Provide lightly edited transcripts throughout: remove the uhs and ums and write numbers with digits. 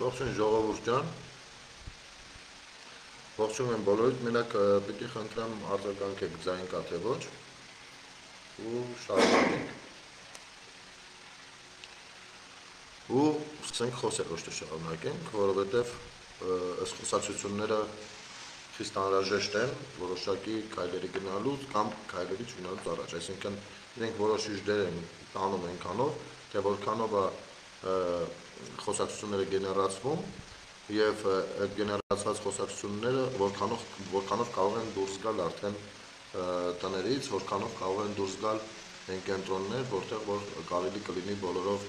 Ողջույն ժողովուրդ ջան, ողջունում եմ բոլորիդ, մենակ պիտի խնդրեմ արձագանքեք ձայն կա թե ոչ ու շարունակենք ու սկսենք խոսել, ոչ թե շարունակենք, որովհետև այս խոսակցությունները խիստ անհրաժեշտ են որոշակի քայլերի գնալուց կամ քայլերի չգնալուց առաջ, այսինքն իրենք որոշիչ դեր են տանում այնքանով, թե որքանով է խոսակցությունները գեներացվում եւ այդ գեներացված խոսակցությունները որքանով կարող են դուրս գալ արդեն տներից, որքանով կարող են դուրս գալ այն կենտրոններ, որտեղ որ կարելի կլինի բոլորով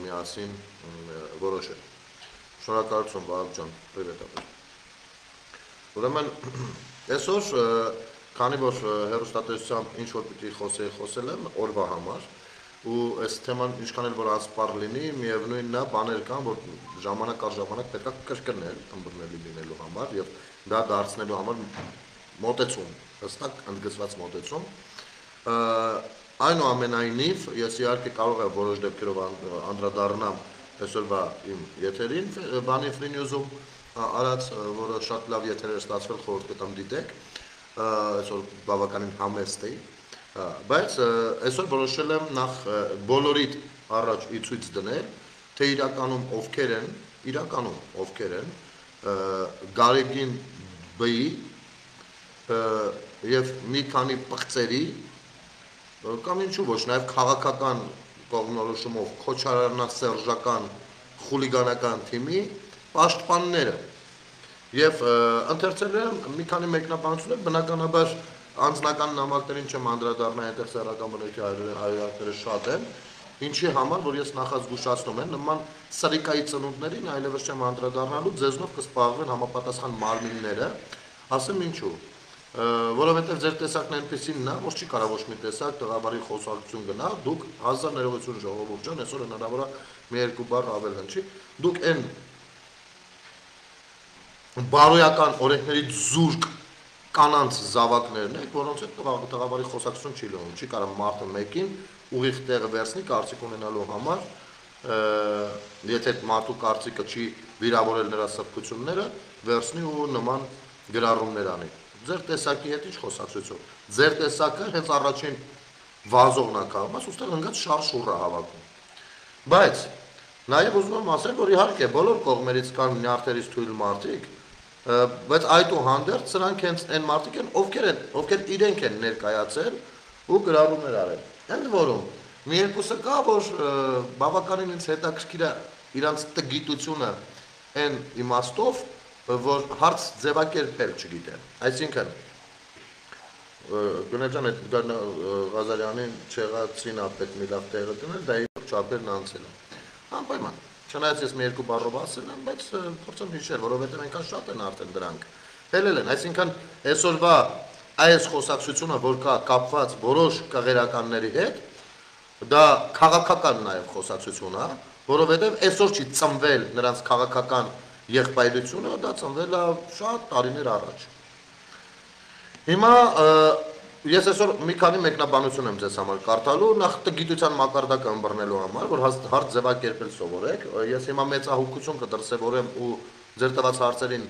միասին որոշել։ Շնորհակալություն Վահագն ջան, պրիվետ։ Ուրեմն այսօր քանի որ հեռուստատեսությամբ ինչ որ պիտի խոսել եմ օրվա համար ու այս թեման ինչքան էլ որ անսպառ լինի, միևնույնն է բաներ կան, որ ժամանակ առ ժամանակ պետք է կրկնել, ըմբռնելի լինելու համար եւ դա դարձնելու համար մոտեցում, հստակ ընդգծված մոտեցում։ Այնուամենայնիվ, ես իհարկե կարող եմ որոշ դեպքերով անդրադառնամ այսօրվա իմ եթերին, բանի Free News-ում արած, որը շատ լավ եթեր էր ստացվել, խորհուրդ կտամ դիտեք, այսօր բավականին համեստ էի, բայց այսօր որոշել եմ նախ բոլորիդ առաջ ի ցույց դնել, թե իրականում ովքեր են Գարեգին Բ-ի եւ մի քանի պղծերի կամ ինչու ոչ, նաեւ քաղաքական կողմնորոշումով քոչարյանասերժական խուլիգանական թիմի պաշտպանները եւ ընթերցել եմ մի քանի մեկնաբանություններ, բնականաբար անձնական նամակներին չեմ անդրադառնա, այնտեղ սեռական բնույթի հայրենիքները շատ են, ինչի համար, որ ես նախազգուշացնում եմ, նման սրիկայի ծնունդներին այլևս չեմ անդրադառնալու, ձեզնով կսպառվեն համապատասխան մարմինները, ասեմ ինչու, որովհետև ձեր տեսակն այնպեսին նա, որ չի կարող ոչ մի տեսակ տղամարի խոսակցություն գնա, դուք հազար ներողություն ժողովուրդ ջան, այսօր հնարավոր է մի երկու բառ ավել հնչի, դուք այն բարոյական օրենքների զուրկ կանանց զավակներն եք, որոնց հետ տղամարի խոսակցություն չի լինում, չի կարող մարդը մեկին ուղիղ տեղը վերցնի կարծիք ունենալու համար, եթե մարդու կարծիքը չի վիրավորել նրա սրբությունները, վերցնի ու նման գրառումներ անի։ Ձեր տեսակի հետ ինչ խոսակցություն։ Ձեր տեսակը հենց առաջին վազողն է կողմը, ուստեղ ընկած շարժ շուռ է հավաքում։ Բայց նաև ուզում եմ ասել, որ իհարկե բոլոր կողմերից կան նյարդերից թույլ մարդիկ, բայց այդուհանդերձ սրանք հենց այն մարդիկ են, ովքեր իրենք են ներկայացել ու գրառումներ արել։ Ընդ որում, մի երկուսը կա, որ բավականին ինձ հետաքրքիր է իրանց տգիտությունը այն իմաստով, որ հարց ձևակերպել չգիտեն։ Այսինքն Գունետ ջան, այդ Ղազարյանին չեղածին ապետ մի լավ տեղը դնել, դա իր չափերն անցել է։ Անպայման։ Չնայած ես մի երկու բառով ասել եմ, բայց փորձեմ հիշել, որովհետև այնքան շատ են արդեն դրանք։ Հելել են, այսինքն այսօրվա այս խոսակցությունը, որ կա կապված որոշ կղերականների հետ, դա քաղաքական նաև խոսակցություն է, որովհետև այսօր չի ծնվել նրանց քաղաքական եղբայրությունը, դա ծնվել է շատ տարիներ առաջ։ Հիմա ես այսօր մի քանի մեկնաբանություն եմ ձեզ համար կարդալու, նախ տգիտության մակարդակը ըմբռնելու համար, որ հարց ձևակերպել սովորեք, ես հիմա մեծահոգություն կդրսևորեմ ու ձեր տված հարցերին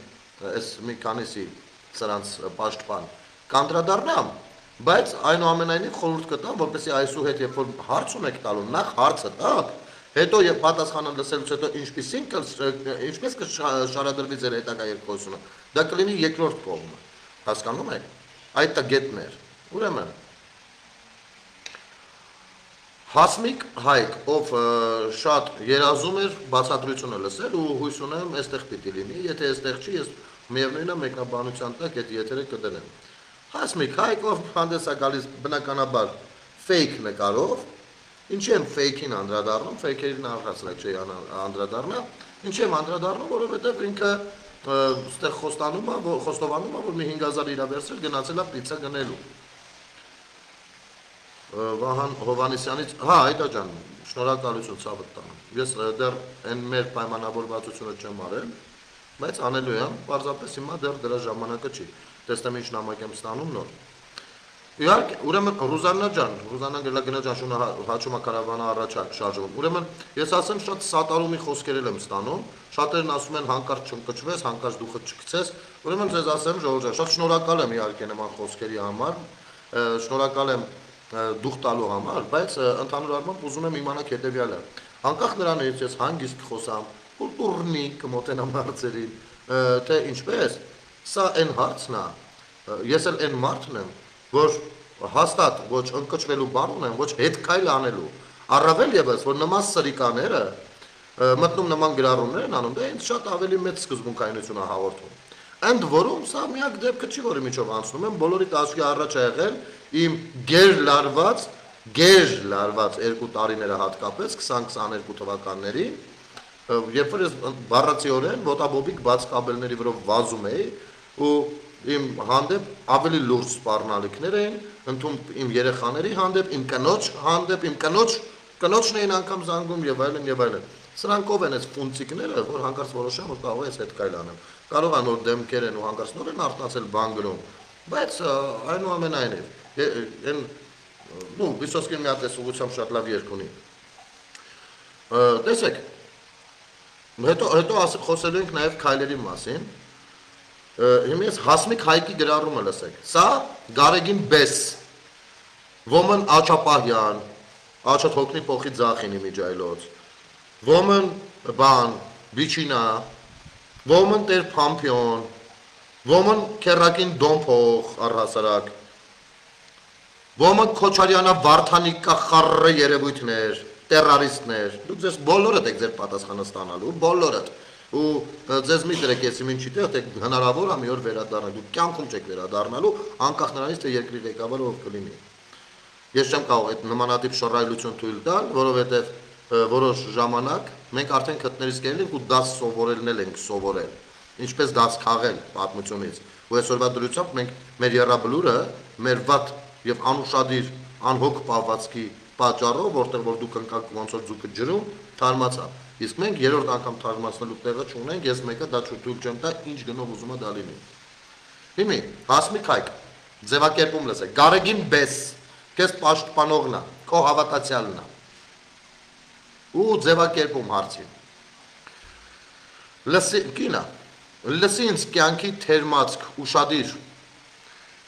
այս մի քանիսի սրանց պաշտպան կանդրադառնամ, բայց այնուամենայնիվ խորհուրդ կտամ, որպեսզի այսուհետ երբ որ հարց ունեք տալու, նախ հարցը տաք, հետո եւ պատասխանը լսելուց հետո ինչպես կշարադրվի ձեր հետագա երկխոսությունը, դա կլինի երկրորդ կողմը, հասկանում եք, այդ տգետներ, ուրեմն, Հասմիկ Հայկ, ով շատ երազում էր բացատրությունը լսել ու հույս ունեմ այստեղ պիտի լինի, եթե այստեղ չի, ես միևնույնն է մեկնաբանության տակ այդ եթերը կդնեմ։ Հասմիկ Հայկ, ով հանդես է գալիս բնականաբար ֆեյք նկարով, ինչի եմ ֆեյքին անդրադառնում, ֆեյքերին առհասարակ չի անդրադառնա, ինչի եմ անդրադառնում, որովհետև ինքը ստեղ խոստովանում է, որ մի 5000 իրա վերցրել գնացել է պիցցա գնելու։ Վահան Հովանեսյանից, այդա ջան, շնորհակալություն ցավդ տամ։ Ես դեռ այն մեր պայմանավորվածությունը չեմ արել, բայց անելու եմ, պարզապես հիմա դեռ դրա ժամանակը չի։ Տեսնեմ ինչ նամակ եմ ստանում նոր։ Իհարկե, ուրեմն Ռուզաննա ջան, շունը հաճում է կարավանը առաջակ շարժվում։ Ուրեմն ես ասեմ շատ սատարումի խոսքեր եմ ստանում, շատերն ասում են հանկարծ չընկճվես, հանկարծ դու չգցես։ Ուրեմն ձեզ ասեմ ժողովուրդ ջան, շատ շնորհակալ եմ իհարկե նման խոսքերի համար, շնորհակալ եմ դուխ տալու համար, բայց ընդհանուր առմամբ ուզում եմ իմանալ հետևյալը։ Անկախ նրանից ես հանգիստ խոսամ, կուլտուրնի կմոտենամ հարցերին, թե ինչպես, սա այն հարցն է, ես էլ այն մարդն եմ, որ հաստատ ոչ ընկճվելու բան ունեմ, ոչ հետ քայլ անելու, առավել ևս, որ նման սրիկաները մտնում նման գրառումներ են անում, դա ինձ շատ ավելի մեծ սկզբունքայնություն է հաղորդում։ Ընդ որում սա միակ դեպքը չի, որի միջով անցնում եմ, բոլորի տասկի առաջ է եղել իմ գերլարված 2 տարիները հատկապես 20-22 թվականներին, երբ որ ես բառացիորեն ոտաբոբիկ բաց կաբելների վրով վազում էի ու իմ հանդեպ ավելի լուրջ սպառնալիքներ էին, ընդում իմ երեխաների հանդեպ, իմ կնոջ հանդեպ, իմ կնոջն էին անգամ զանգում եւ այլն եւ այլն։ Սրանք ով են այս ֆունկցիաները, որ հանկարծ որոշեմ, որ կարող է հետ կայլ անեմ։ Կարող է նոր դեմքեր են ու հանկարծ նոր են արտացել բան գրում, բայց այնուամենայնիվ այն Վիսոսկին մի հատ էս ուղղությամբ շատ լավ երգ ունի։ Տեսեք, հետո խոսելու ենք նաեւ քայլերի մասին։ Հիմա ես Հասմիկ Հայկի գրառումը լսեք։ Սա Գարեգին Բես, Ոմն Աչապահյան, Աչա թոքնի փոխի ձախին իմիջայլոց, Ոմն բան, Բիչինա, Ոմն Տեր Փամփիոն, Ոմն Քերակին Դոմփող առհասարակ, Ոմն Քոչարյանա Վարդանիկա խառը երևույթներ, տերարիստներ, դուք ձեզ բոլորդ եք ձեր պատասխանը ստանալու, բոլորդ ու ձեզ մի դրեք ես իմ ինչի տեղ, թե հնարավոր է մի օր վերադառնալ, դուք կյանքում չեք վերադառնալու, անկախ նրանից թե երկրի ղեկավարը ով կլինի։ Ես չեմ կարող այդ նմանատիպ շռայլություն թույլ տալ, որովհետև որոշ ժամանակ մենք արդեն քթներից կելել ենք ու դաս սովորելն ենք սովորել, ինչպես դաս քաղել պատմությունից։ Ու այսօրվա դրությամբ մենք մեր եռաբլուրը, մեր վատ եւ անուշադիր անհոգ պահվածքի պատճառով, որտեղ որ դուք ընկաք ոնց որ ձուկը ջրում, թարմացավ։ Իսկ մենք երրորդ անգամ թարմացնելու տեղը չունենք, ես մեկը դա թույլ չեմ տա, ինչ գնով ուզում է դա լինի։ Հիմի, Հասմիկ Հայկ, ձևակերպում լսեք, Գարեգին Բես, քեզ պաշտպանողն է, քո հավատացյալն է։ Ու ձևակերպում հարցին։ Կինա, լսի ինձ կյանքի թերմացք, ուշադիր։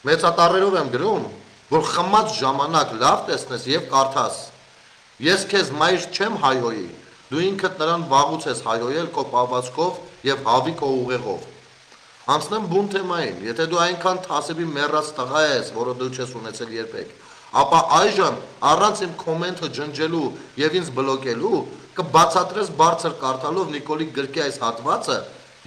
Մեծատառերով եմ գրում, որ խմած ժամանակ լավ տեսնես եւ կարդաս։ Ես քեզ մայր չեմ հայհոյի, դու ինքդ նրան վաղուց ես հայհոյել քո պահվածքով եւ հավի քո ուղեղով։ Անցնեմ բուն թեմային, եթե դու այնքան թասեբի մեռած տղա ես, որը դու չես ունեցել երբեք, ապա այժմ առանց իմ կոմենտը ջնջելու եւ ինձ բլոկելու, կբացատրես բարձր կարդալով Նիկոլի գրքի այս հատվածը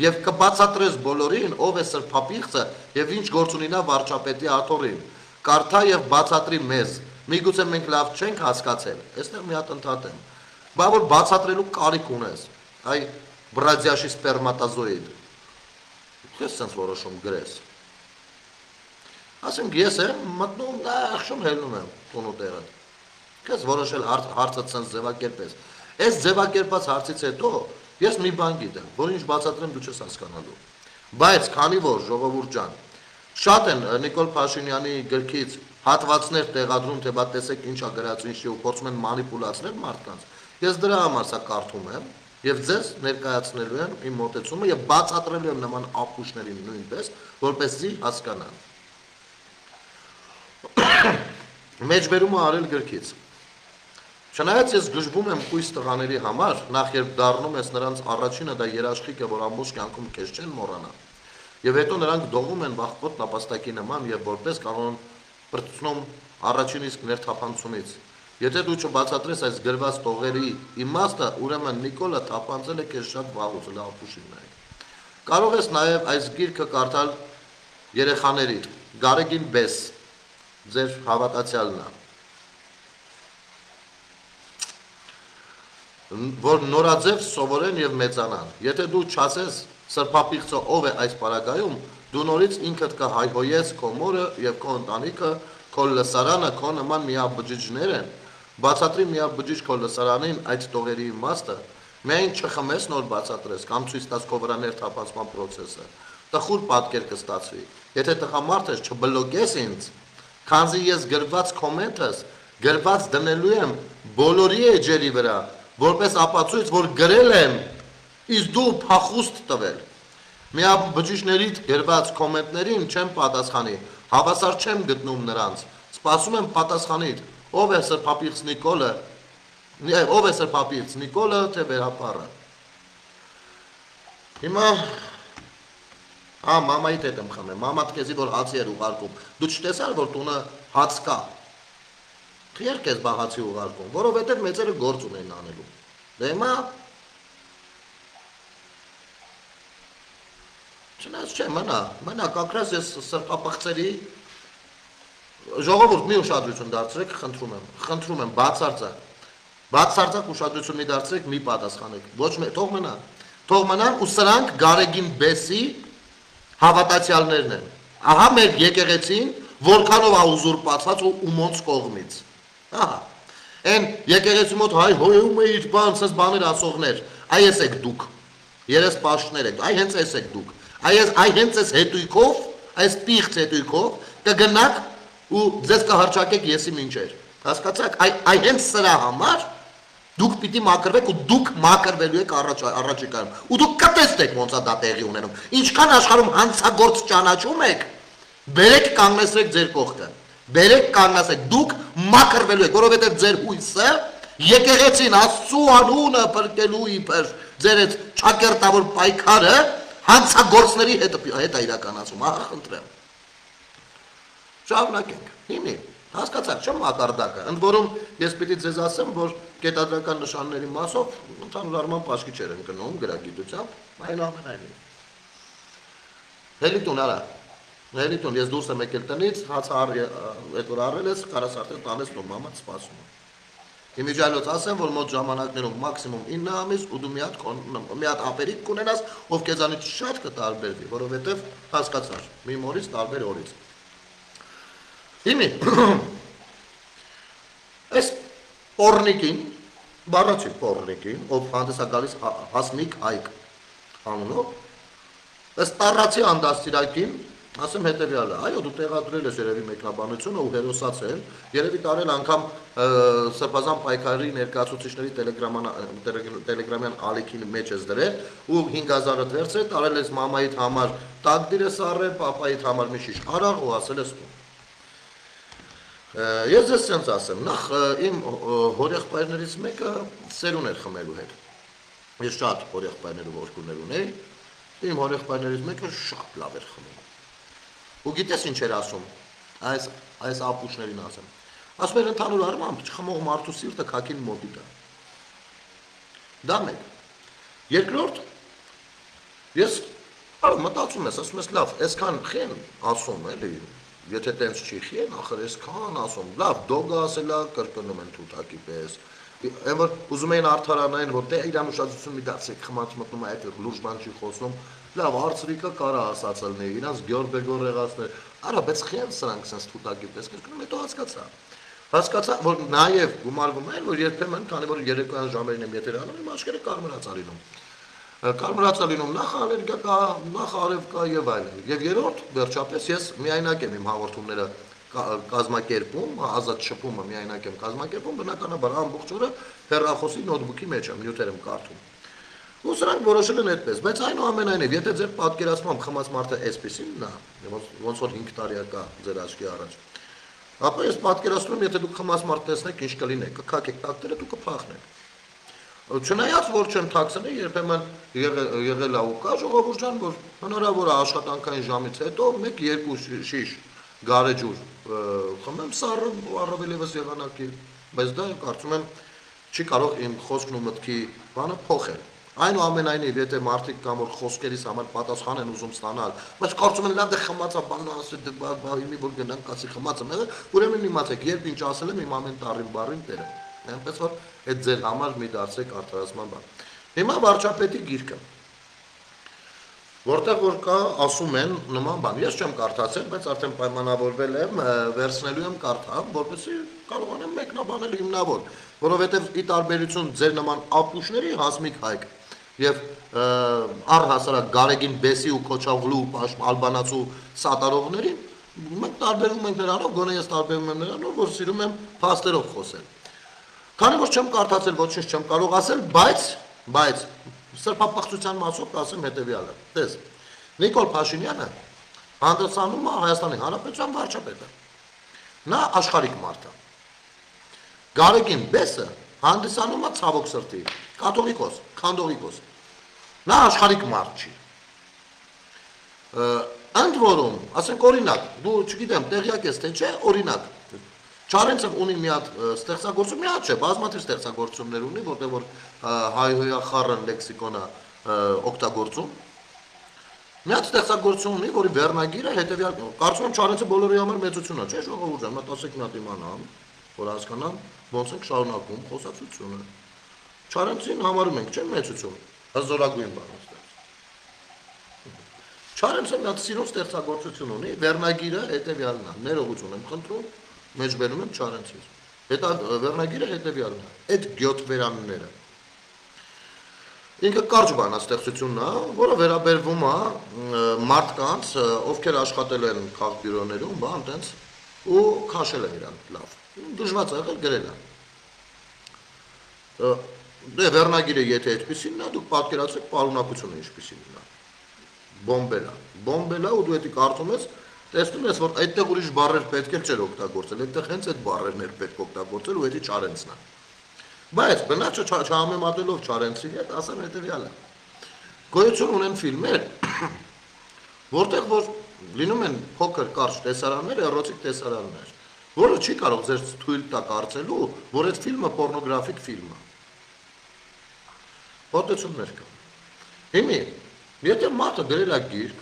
եւ կբացատրես բոլորին, ով է սրբապիղծը եւ ինչ գործ ունի նա վարչապետի աթոռին։ Կարդա եւ բացատրի մեզ։ Միգուցե մենք լավ չենք հասկացել։ Այստեղ մի հատ ընդհատեմ։ Բա որ բացատրելու կարիք ունես։ Այ բրազիաշի սպերմատոզոիդ։ Ես sense որոշում գրես։ Ասենք ես եմ մտնում դա ախշում հելնում եմ տունու տեղը։ Քեզ որոշել հարցը sense ձևակերպես։ Այս ձևակերպած հարցից հետո ես մի բան գիտեմ, որ ինչ բացատրեմ դու չես հասկանալու։ Բայց քանի որ ժողովուրդ ջան, շատ են Նիկոլ Փաշինյանի գրքից հատվածներ տեղադրում, թե բա տեսեք ինչա գրած ինչի ու փորձում են մանիպուլացնել մարդկանց։ Ես դրա համար սա կարդում եմ եւ ձեզ ներկայացնելու եմ իմ մոտեցումը եւ բացատրելու եմ նման ապուշներին նույնպես, որպեսզի հասկանան։ Մեջբերումը արել գրքից։ Չնայած ես գժվում եմ կույս տղաների համար, նախ երբ դառնում ես նրանց առաջինը դա երաշխիք է, որ ամբողջ կյանքում քեզ չեն մոռանա։ Եվ հետո նրանք դողում են վախկոտ նապաստակի նման եւ որպես կանոն բրծնում առաջին իսկ ներթափանցումից։ Եթե դու չբացատրես այս գրված տողերի իմաստը, ուրեմն Նիկոլը թափանցել է քեզ շատ վաղուց, լավ փուշին նայ։ Կարող ես նաեւ այս գիրքը կարդալ երեխաներիդ, Գարեգին Բես, ձեր հավատացյալն է, որ նորաձև սովորեն եւ մեծանան։ Եթե դու չասես սրբապիղծը ով է այս պարագայում, դու նորից ինքդ կհայհոյես քո մորը եւ քո ընտանիքը, քո լսարանը, քո նման միաբջիջներ են։ Բացատրի միաբջիջ քո լսարանին այդ տողերի իմաստը, միայն չխմես նոր բացատրես կամ ցույց տաս քո վրա ներթափանցման process-ը։ Տխուր պատկեր կստացվի։ Եթե տղամարդ ես չբլոկես ինձ, Քանզի ես գրված կոմենտս գրված դնելու եմ բոլորի էջերի վրա, որպես ապացույց, որ գրել եմ, իսկ դու փախուստ տվել։ Միա բջիջներից գրված կոմենտներին չեմ պատասխանի, հավասար չեմ գտնում նրանց, սպասում եմ պատասխանից, ով է Սրբապիղծ Նիկոլը, թե վերապառը։ Հիմա, մամայիդ հետ եմ խմեմ, մամատ քեզի որ հացի էր ուղարկում, դու չտեսար, որ տունը հաց կա, թիեր քեզ բա հացի ուղարկում, որովհետև մեծերը գործ ունեն անելու, դե հիմա, չնայած չէ, մնա, կակրած ես սրբապղծերի, ժողովուրդ մի ուշադրություն դարձրեք, խնդրում եմ, բացարձակ ուշադրություն մի դարձրեք, մի պատասխանեք, ոչ մի, թող մնան ու սրանք Գարեգին Բեսի հավատացյալներն են, ահա մեր եկեղեցին, որքանով է ուզուրպացված ու ումոնց կողմից, ահա, են եկեղեցի մոտ հայ հոյում է իր բան, սես բաներ ասողներ, այ ես եք դուք, երես պաշտներ եք, այ հենց ես եք դուք, այ հենց ես հետույքով, այս պիղծ հետույքով կգնաք ու ձեզ կհարճակեք եսի մինչեր, հասկացաք, այ հենց սրա համար դուք պիտի մակրվեք ու դուք մակրվելու եք առաջիկայում ու դուք կտեսնեք ոնց է դա տեղի ունենում, ինչքան աշխարհում հանցագործ ճանաչում եք, բերեք կանգնեցրեք ձեր կողքը, բերեք կանգնեցրեք, դուք մակրվելու եք, որովհետև ձեր հույսը եկեղեցին Աստծու անունը փրկելու իբր ձեր այդ ճակերտավոր պայքարը հանցագործների հետ է իրականացում, ահա խնդրեմ։ Շարունակենք, հիմնի, հասկացաք, չեմ մակարդակը, ընդ որում ես պիտի ձեզ ասեմ, որ կետադրական նշանների մասով ընդհանուր առմամբ աչքի չեր ընկնում գրագիտությամբ, այնուամենայնիվ։ Հելիտուն արա, հելիտուն, ես դուրս եմ եկել տնից, հացը այդ որ առել ես, կարաս արդեն տանես նոր մամատ սպասում եմ։ Իմիջայլոց ասեմ, որ մոտ ժամանակներում մաքսիմում 9 ամիս ու դու մի հատ ապերիկ կունենաս, ով քեզանից շատ կտարբերվի, որովհետև հասկացար, մի օրից տարբեր օրից։ Հիմի, այս պորնիկին, բառացի պորնիկին, ով հանդես է գալիս Հասմիկ Այկ անունով, այս տառացի անդաստիրակին, ասեմ հետևյալը, այո դու տեղադրել ես երևի մեկնաբանությունը ու հերոսացել, երևի տարել անգամ սրբազան պայքարի ներկայացուցիչների տելեգրամյան ալիքին մեջ ես դրել ու 5000-ը վերցրել, տարել ես մամայիդ համար տակդիր ես առել, պապայիդ համար մի շիշ արաղ ու ասել ես տուն։ Ես ձեզ սենց ասեմ, նախ իմ հորեղբայրներից մեկը սերուն էր խմելու հետ, ես շատ հորեղբայրներ ու որդուներ ունեի, իմ հորեղբայրներից մեկը շատ լավ էր խմում։ Ու գիտես ինչ էր ասում, այս ապուշներին ասեմ, ասում էր ընդհանուր առմամբ չխմող մարդու սիրտը քաքին մոտիկ է։ Դա մեկ։ Երկրորդ, ես մտածում ես, ասում ես լավ, այսքան խեն ասում էլի, եթե տենց չի խեն, ախր այսքան ասում, լավ, դոգը ասելա, կրկնում են թութակի պես, այն որ ուզում էին արդարանային, որ դե իրան ուշադրություն մի դարձեք, խմած մտնում է այդ լուրջ բան չի խոսնում, լավ, արծրիկը կարա ասացել նե, իրանց գյորբեգոր եղածներ, արա, բայց խեն սրանք սենց թութակի պես, կրկնում հետո հասկացա, որ նաև գումարվում են, որ երբեմն, քանի որ երեկոյան ժամերին եմ եթեր անում, իմ աչքերը կարմրած է լինում, նախ ալերգիա կա, նախ արև կա եւ այլն։ Եվ երրորդ, վերջապես ես միայնակ եմ իմ հաղորդումները կազմակերպում, ազատ շփումը միայնակ եմ կազմակերպում, բնականաբար ամբողջ օրը հեռախոսի նոթբուքի մեջ եմ, նյութեր եմ կարդում։ Ու սրանք որոշել են այդպես, բայց այնուամենայնիվ, եթե ձեր պատկերացմամբ խմած մարդը այսպեսին նա, ոնց որ 5 տարի կա ձեր աչքի առաջ, ապա ես պատկերացնում եմ, եթե դուք խմած մարդ տեսնեք, ինչ կլինեք, կքակեք տակները, դուք կփախնեք։ Չնայած որ չեմ թաքցնի, երբեմն եղել է ու կա ժողովուրդ ջան, որ հնարավոր է աշխատանքային ժամից հետո 1-2 շիշ գարեջուր խմեմ սառը առավել ևս եղանակի, բայց դա կարծում եմ չի կարող իմ խոսքն ու մտքի բանը փոխել։ Այնուամենայնիվ, եթե մարդիկ կամ որ խոսքերիս համար պատասխան են ուզում ստանալ, բայց կարծում են լավ դե խմածա բանն ասել դե հիմի որ գնանք ասի խմածը մեղը, ուրեմն իմացեք, երբ ինչ ասել եմ իմ ամեն տառին բառին տերը։ Այնպես որ այդ ձեր համար մի դարձեք արդարացման բան։ Հիմա վարչապետի գիրքը, որտեղ որ կա ասում են նման բան, ես չեմ կարդացել, բայց արդեն պայմանավորվել եմ, վերցնելու եմ կարդամ, որպեսզի կարողանամ մեկնաբանել հիմնավոր, որովհետև ի տարբերություն ձեր նման ապուշների Հասմիկ Հայկ եւ առհասարակ Գարեգին Բեսի ու Քոչավլու ալբանացու սատարողների, Մենք տարբերվում ենք նրանով, գոնե ես տարբերվում եմ նրանով, որ սիրում եմ փաստերով խոսել։ Քանի որ չեմ կարդացել, ոչինչ չեմ կարող ասել, բայց սրբապղծության մասով կասեմ հետևյալը։ Տես, Նիկոլ Փաշինյանը հանդիսանում է Հայաստանի Հանրապետության վարչապետը։ Նա աշխարհիկ մարդ է։ Գարեգին Բեսը հանդիսանում է ցավոք սրտի կաթողիկոս, քանդողիկոս։ Նա աշխարհիկ մարդ չի։ Ընդ որում, ասենք օրինակ, դու չգիտեմ, տեղյակ ես թե չէ, օրինակ, Չարենցև ունի մի հատ ստեղծագործություն, մի հատ չէ, բազմաթիվ ստեղծագործություններ ունի, որտեղ որ հայհոյախառն լեքսիկոնը օգտագործում։ Մի հատ ստեղծագործություն ունի, որի վերնագիրը հետևյալ, կարծում եմ Չարենցը բոլորի համար մեծություն է, չէ՞ ժողովուրդ ջան, մտածեք մի հատ իմանամ, որ հասկանամ ոնց ենք շարունակում խոսակցությունը։ Չարենցին համարում ենք, չէ՞ մեծություն, հզորագույն բան է։ Չարենցը մի հատ սիրուն ստեղծագործություն ունի, վերնագիրը հետևյալն է, ներողություն եմ խնդրում, մեջբերում եմ Չարենցից։ Հետո վերնագիրը հետևյալն է, այդ գյոթվերանները։ Ինքը կարճ բանաստեղծությունն է, որը վերաբերվում է մարդկանց, ովքեր աշխատել են քաղբյուրոներում, բան տենց, ու քաշել են իրանք լավ։ Դժվար է եղել գրել է։ Դե վերնագիրը եթե այդպեսինն է, դուք պատկերացրեք պարունակությունը ինչպեսին է։ Բոմբելա ու դու էդի կարդում ես, տեսնում ես, որ այդտեղ ուրիշ բառեր պետք է չէր օգտագործել, այդտեղ հենց այդ բառերն էր պետք օգտագործել ու էդի Չարենցն է։ Բայց բնաճը չհամեմատելով Չարենցի հետ, ասեմ հետևյալը։ Գոյություն ունեն ֆիլմեր, որտեղ որ լինում են փոքր կարճ տեսարաններ, էրոտիկ տեսարաններ, որը չի կարող ձեզ թույլ տա կարծելու, որ այդ ֆիլմը պորնոգրաֆիկ ֆիլմ է։ Պատմություններ կան։ Հիմա եթե մարդը գրել է գիրք,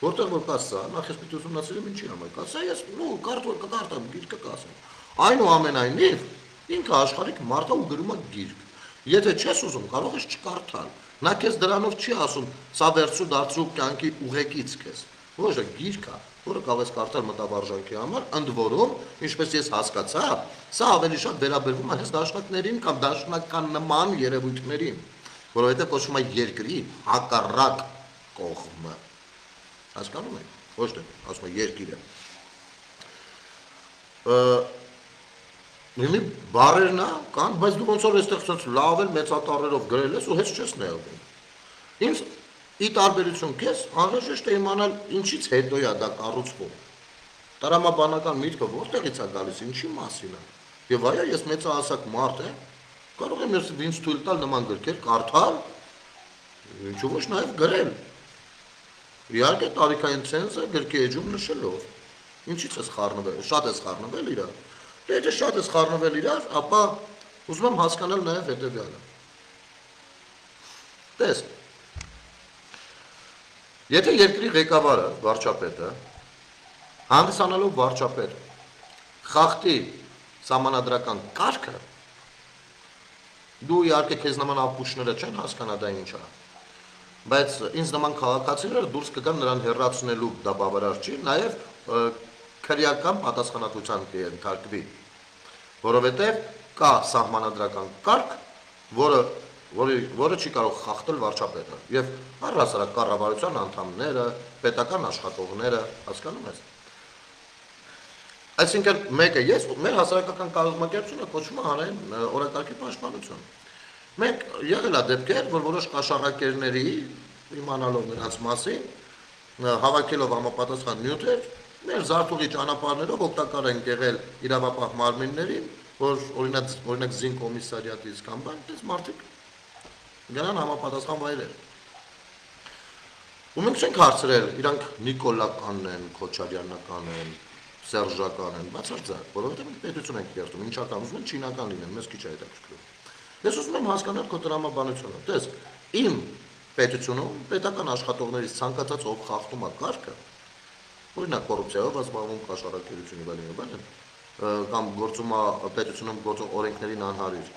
որտեղ որ կա սա, նախ ես պիտի ուսումնասիրեմ ինչի համար կա, սա ես կկարտամ գիրքը կասեմ։ Այնուամենայնիվ, ինքը աշխարհիկ մարդ է ու գրում է գիրք։ Եթե չես ուզում, կարող ես չկարդալ։ Նա քեզ դրանով չի ասում, սա վերցու դարձու կյանքի ուղեկից քեզ։ Ոչ, գիրք է, որը կարող ես կարդալ մտավարժանքի համար, ընդ որում, ինչպես ես հասկացա, սա ավելի շատ վերաբերվում է հենց դաշնակներին կամ դաշնական նման երևույթներին, որովհետև կոչվում է երկրի հակառակ կողմը։ Հասկանում եք, ոչ թե ասում է երկիրը։ Հիմի բառերն կան, բայց դու ոնց որ այստեղ լավ էլ մեծատառերով գրել ես ու հեչ չես նեղվում։ Ինձ ի տարբերություն քեզ անհրաժեշտ է իմանալ ինչից հետո է դա կառուցվում։ Տրամաբանական միտքը որտեղից է գալիս, ինչի մասին է։ Եվ այո, ես մեծահասակ մարդ եմ, կարող եմ ինձ թույլ տալ նման գրքեր կարդալ, ինչու ոչ նաև գրել։ Իհարկե տարիքային ցենզը գրքի էջում նշելով։ Ինչից ես խառնվել, շատ ես խառնվել իրար։ Դե եթե շատ ես խառնվել իրար, ապա ուզում եմ հասկանալ նաև հետևյալը։ Տես։ Եթե երկրի ղեկավարը, վարչապետը, հանդիսանալով վարչապետ, խախտի սահմանադրական կարգը, դու իհարկե քեզ նման ապուշները չեն հասկանա դա ինչ է, բայց ինձ նման քաղաքացիները դուրս կգան նրան հեռացնելու դա բավարար չի, նաև քրեական պատասխանատվության կենթարկվի, որովհետև կա սահմանադրական կարգ, որը չի կարող խախտել վարչապետը եւ առհասարակ կառավարության անդամները, պետական աշխատողները, հասկանում ես։ Այսինքն մեկը ես մեր հասարակական կազմակերպությունը կոչվում է հանրային օրակարգի պաշտպանություն։ Մենք եղել է դեպքեր, որ որոշ կաշառակերների իմանալով նրանց մասին, հավաքելով համապատասխան նյութեր, մեր զարթուղի ճանապարհներով օգտակար են եղել իրավապահ մարմիններին, որ օրինակ զին կոմիսարիատից կամ բան, այդպես մարդիկ գնան համապատասխան վայրեր։ Ու մենք չենք հարցրել, իրանք նիկոլական են, քոչարյանական են, սերժական են, բացարձակ, որովհետև մենք պետություն ենք կերտում, ինչական ուզում են չինական լինեն, մեզ քիչ է հետաքրքրում։ Ես ուզում եմ հասկանալ քո տրամաբանությունը։ Տես, իմ պետությունում պետական աշխատողներից ցանկացած ով խախտում է կարգը, օրինակ կոռուպցիայով զբաղվում, կաշառակերությունի բանին, կամ գործում է պետությունում գործող օրենքներին անհարիր։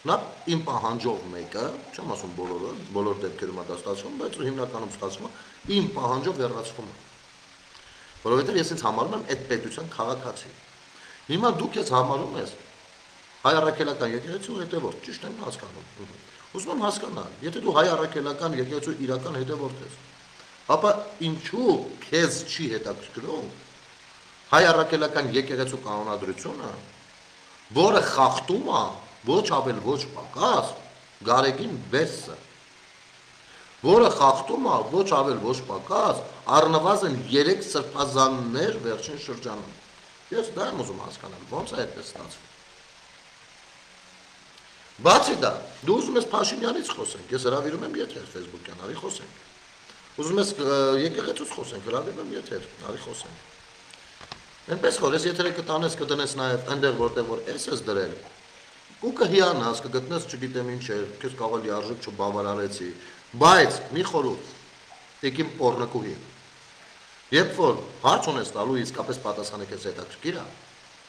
Նա իմ պահանջով մեկը, չեմ ասում բոլորը, բոլոր դեպքերում է դա ստացվում, բայց հիմնականում ստացվում է, իմ պահանջով վերացվում է։ Որովհետև ես ինձ համարում եմ այդ պետության քաղաքացի։ Հիմա դու քեզ համարում ես հայ առաքելական եկեղեցու հետևորդ, ճիշտ եմ հասկանում։ Ուզում եմ հասկանալ, եթե դու հայ առաքելական եկեղեցու իրական հետևորդ ես, ապա ինչու քեզ չի հետաքրքրում, հայ առաքելական եկեղեցու կանոնադրությունը, որը խախտում է ոչ ավել ոչ պակաս Գարեգին Բեսը, որը խախտում է ոչ ավել ոչ պակաս առնվազն 3 սրբազաններ վերջին շրջանում։ Ես դա եմ ուզում հասկանալ, ոնց է այդպես ստացվում։ Բացի դա, դու ուզում ես Փաշինյանից խոսենք, ես հրավիրում եմ եթեր Facebook-յան, արի խոսենք։ Ուզում ես եկեղեցուց խոսենք, հրավիրում եմ եթեր, արի խոսենք։ Այնպես որ ես եթերը կտանես, կդնես նաև այնտեղ որտեղ որ ես դրել, ու կհիանաս, կգտնես չգիտեմ ինչ է, քեզ կարող է արժեք չբավարարեցի, բայց մի խորհուրդ, տիկին պոռնկուհի։ Երբ որ հարց ունես տալու իսկապես պատասխանը քեզ հետաքրքիր է,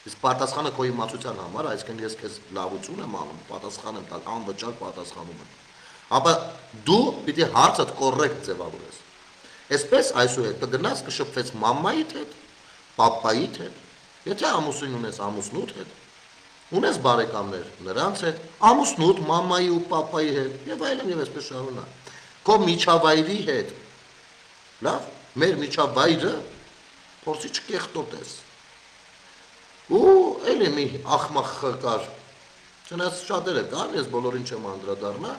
իսկ պատասխանը քո իմացության համար, այսինքն ես քեզ լավություն եմ անում, պատասխան եմ տալ, անվճար պատասխանում եմ։ Ապա դու պիտի հարցդ կոռեկտ ձևավորես։ Այսպես այսուհետ կգնաս կշփվես մամայիդ հետ, պապայիդ հետ, եթե ամուսին ունես ամուսնուդ հետ, ունես բարեկամներ նրանց հետ, ամուսնուդ մամայի ու պապայի հետ, եւ այլն եւ այսպես շարունակ։ Քո միջավայրի հետ։ Լավ, մեր միջավայրը փորձի չկեղտոտես։ Ու էլի մի ախմախ կար, չնայած շատերը կան, ես բոլորին չեմ անդրադառնա,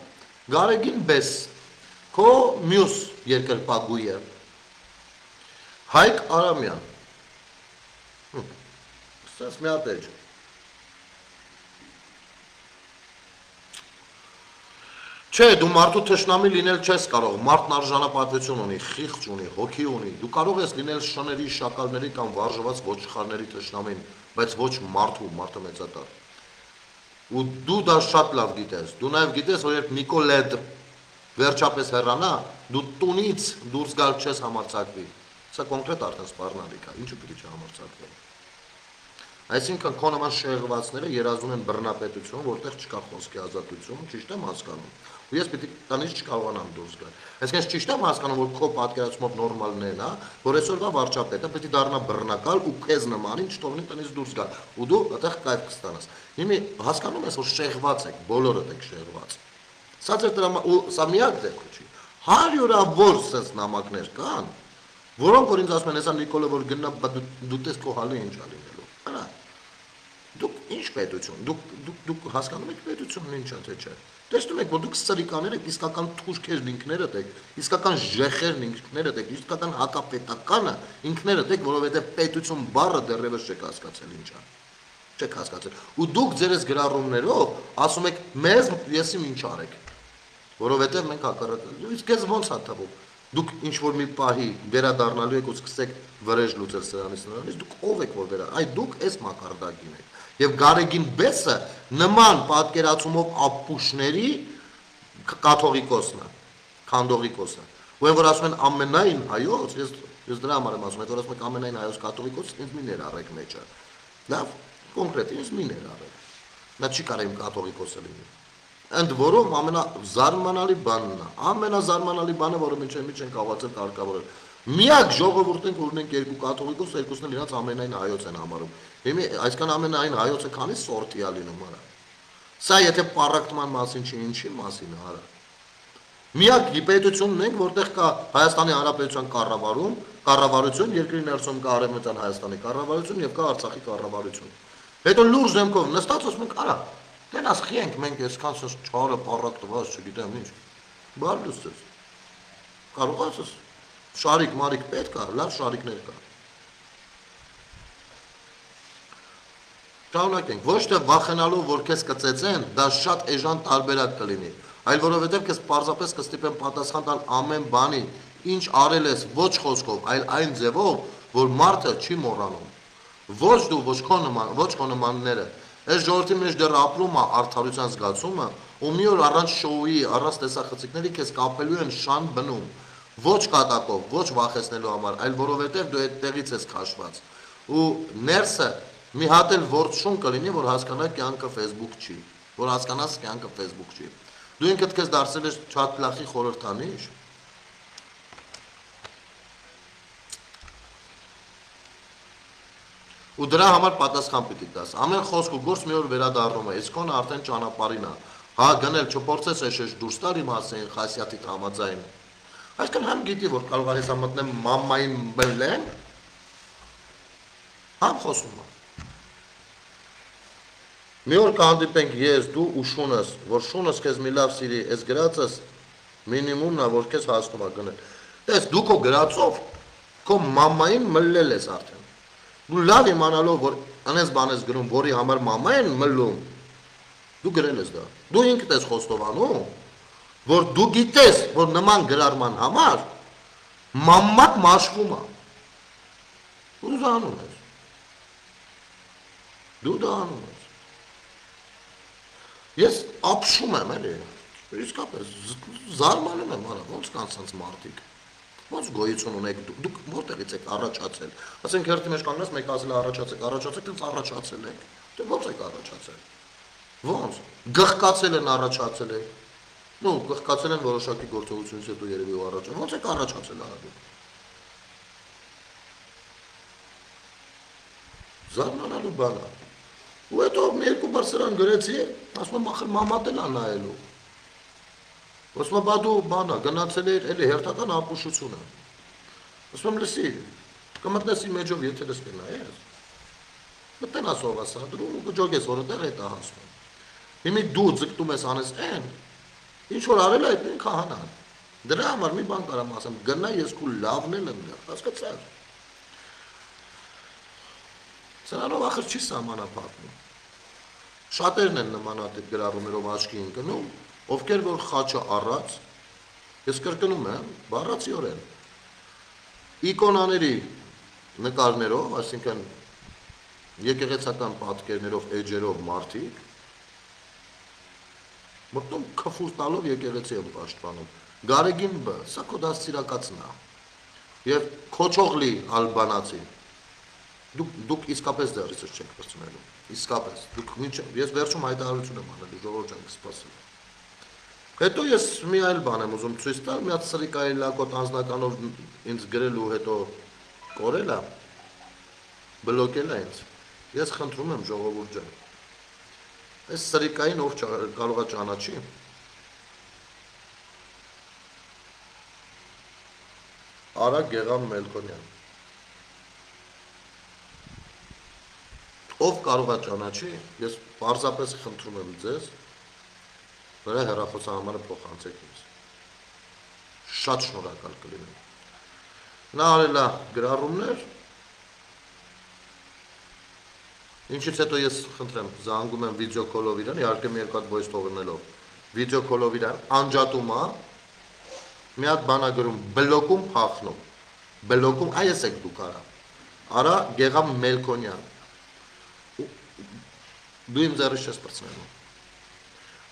Գարեգին Բես, քո մյուս երկրպագույը, Հայկ Արամյան, սենց մի հատ էջ, չէ, դու մարդու թշնամի լինել չես կարող, մարդն արժանապատվություն ունի, խիղճ ունի, հոգի ունի, դու կարող ես լինել շների, շակալների կամ վարժված ոչխարների թշնամին, բայց ոչ մարդու, մարդը մեծատար։ Ու դու դա շատ լավ գիտես, դու նաև գիտես, որ երբ Նիկոլեդ վերջապես հեռանա, դու տունից դուրս գալ չես համարձակվի, սա կոնկրետ արդեն սպառնալիք է, ինչու պիտի չհամարձակվի։ Այսինքն քո նման շեղվածները երազում են բռնապետություն, որտեղ չկա խոսքի ազատություն, ճիշտ եմ հասկանում։ Ու ես պիտի տնից չկարողանամ դուրս գալ։ Այսինքն ճիշտ եմ հասկանում, որ քո պատկերացումով նորմալն է, որ այսօրվա վարչապետը պիտի դառնա բռնակալ ու քեզ նմանին չթողնի տնից դուրս գալ։ Ու դու այդտեղ կայֆ կստանաս։ Հիմա հասկանում ես, որ շեղված եք, բոլորդ եք շեղված։ Սա ձեր դրամա ու սա միակ դեպքը չի։ Հարյուրավոր sense նամակներ կան, որոնք որ ինձ ասում են, հեսա Նիկոլը որ գնա, դու տես քո հալը ինչ ա լինելու։ Հա։ Դուք ինչ պետություն, դուք հասկանում եք պետությունն ինչ է թե չէ։ Տեսնում եք, որ դուք սրիկաներ եք, իսկական թուրքերն ինքներդ եք, իսկական ժեխերն ինքներդ եք, իսկական հակապետականը ինքներդ եք, որովհետև պետություն բառը դեռևս չեք հասկացել ինչ է։ Չեք հասկացել։ Ու դուք ձերս գրառումներով ասում եք մեզ եսիմ ինչ արեք։ Որովհետև մենք հակառակը։ Իսկ քեզ ոնց է թվում։ Դուք ինչ որ մի պահի վերադառնալու եք ու սկսեք վրեժ լուծել սրանից, դուք ով եք որ վերա, այ դուք այս մակարդակին եք։ Եվ Գարեգին Բեսը նման պատկերացումով ապուշների կաթողիկոսն է, քանդողիկոսն է։ Ու որ ասում են ամենայն հայոց, ես դրա համար եմ ասում, որ ասում եք ամենայն հայոց կաթողիկոս, ինձ մի ներառեք մեջը։ Լավ, կոնկրետ ինձ մի ներառեք։ Նա չի կարող իմ կաթողիկոսը լինի։ Ընդ որում ամենազարմանալի բանն է, ամենազարմանալի բանը, որը մենք չեն կարողացել կարգավորել։ Միակ ժողովուրդն որ ունենք երկու կաթողիկոս, երկուսն էլ իրաց ամենայն հայոց են համարում։ Հիմա այսքան ամենայն հայոցը քանի սորտի է լինում արա։ Սա եթե պարակտման մասին չի, ինչի մասին է արա։ Միակ գիտությունն ենք, որտեղ կա Հայաստանի Հանրապետության կառավարություն, երկրի ներսում կա Արևմտյան Հայաստանի կառավարություն եւ կա Արցախի կառավարություն։ Հետո լուրջ դեմքով նստած ասում ենք, արա, դենաս խիենք մենք այսքան չարը պարակտված, չգիտեմ ինչ։ Բարդուս ես։ Կարող ես շարիկ մարիկ պետք է, լավ շարիկներ կա։ Շարունակենք, ոչ թե վախենալով, որ քեզ կծեծեն, դա շատ էժան տարբերակ կլինի, այլ որովհետև քեզ պարզապես կստիպեն պատասխան տալ ամեն բանի, ինչ արել ես ոչ խոսքով, այլ այն ձևով, որ մարդը չի մոռանում։ Ոչ դու, ոչ քո նմանները, այս ժողովրդի մեջ դեռ ապրում է արդարության զգացումը, ու մի օր առանց շոուի, առանց տեսախցիկների քեզ կապելու են շան բնում, ոչ կատակով, ոչ վախեցնելու համար, այլ որովհետև դու այդտեղից ես քաշված։ Ու ներսը մի հատ էլ ворցուն կլինի, որ հասկանա կյանքը Facebook չի, որ հասկանաս կյանքը Facebook չի։ Դու ինքդ քեզ դարձել ես չաթլախի խորհրդանիշ։ Ու դրա համար պատասխան պիտի տաս։ Ամեն խոսք ու գործ մի օր վերադառնում է, իսկ քոնը արդեն ճանապարհին է։ Հա գնել չփորձես էշեշ դուրս տալ իմ հասցեին խասյաթիդ համաձայն։ Այսքան համ գիտի, որ կարող ես մտնեմ մամային բլեն։ Համ խոսում եմ։ Մի օր կհանդիպենք ես, դու ու շունս, որ շունս քեզ մի լավ սիրի, այս գրածս մինիմումն է, որ քեզ հասնում է գնել։ Տես դու քո գրածով քո մամային մլել ես արդեն։ Դու լավ իմանալով, որ անես բան ես գրում, որի համար մամա են մլում, դու գրել ես դա։ Դու ինքդ ես խոստովանում, որ դու գիտես, որ նման գրարման համար մամմատ մաշվում է։ Դու դա անում ես։ Դու դա անում ես։ Ես ապշում եմ, էլի, իսկապես զարմանում եմ, արա, ոնց կան սենց մարդիկ, ոնց գոյություն ունեք, դուք որտեղից եք առաջացել, ասենք հերթի մեջ կանգնած մեկ ասել առաջացեք, դենց առաջացել եք, դե ոնց եք առաջացել, ոնց, գղկացել են առաջացել եք, նու գղկացել են որոշակի գործողությունից հետո երևի ու առաջացել, ոնց եք առաջացել արա դուք, զարմանալու բան է։ Ու հետո մի երկու բար սրան գրեցի, ասում եմ ախր մամատ էլ ա նայելու։ Ասում եմ բա դու բանա, գնացել էր էլի հերթական ապուշությունը։ Ասում եմ լսի, կմտնես իմ մեջով եթե լս կնայես։ Մտնես սովասադրում ու կջոգես որտեղ է դա հասնում։ Հիմի դու ձգտում ես անես այն, ինչ որ արել այդ նույն քահանան։ Դրա համար մի բան կարամ ասեմ, գնա ես քու լավն եմ դեռ, հասկացա՞ր։ Սրանով ախր չի սահմանափակվում։ Շատերն են նմանատիպ գրառումներով աչքի ընկնում, ովքեր որ խաչը առած, ես կրկնում եմ, բառացիորեն, իկոնաների նկարներով, այսինքն եկեղեցական պատկերներով, էջերով մարդիկ, մտնում քֆուր տալով եկեղեցի են պաշտպանում, Գարեգին բ, սա քո դաստիարակածն է, և քոչողլի ալբանացի, Դուք իսկապես դեռիսս չեք պրծնելու, իսկապես, ես վերջում հայտարարություն եմ անելու, ժողովուրդ չենք սպասել։ Հետո ես մի այլ բան եմ ուզում ցույց տալ, մի հատ սրիկայի լակոտ անձնականով ինձ գրել ու հետո կորել է, բլոկել է ինձ, ես խնդրում եմ ժողովուրդ ջան, այս սրիկային ով կարող է ճանաչի, Արա Գեղամ Մելքոնյան Ով կարող է ճանաչի, ես պարզապես խնդրում եմ ձեզ, նրա հեռախոսահամարը փոխանցեք ինձ։ Շատ շնորհակալ կլինեմ։ Նա արել է գրառումներ, ինչից հետո ես խնդրեմ, զանգում եմ վիդեոկոլով իրան, իհարկե մի երկու հատ voice թողնելով, վիդեոկոլով իրան, անջատում է, մի հատ բան է գրում, բլոկում փախնում, բլոկում, այս եք դուք Արա Գեղամ Մելքոնյան Դու իմ ձեռից չես պրծնելու։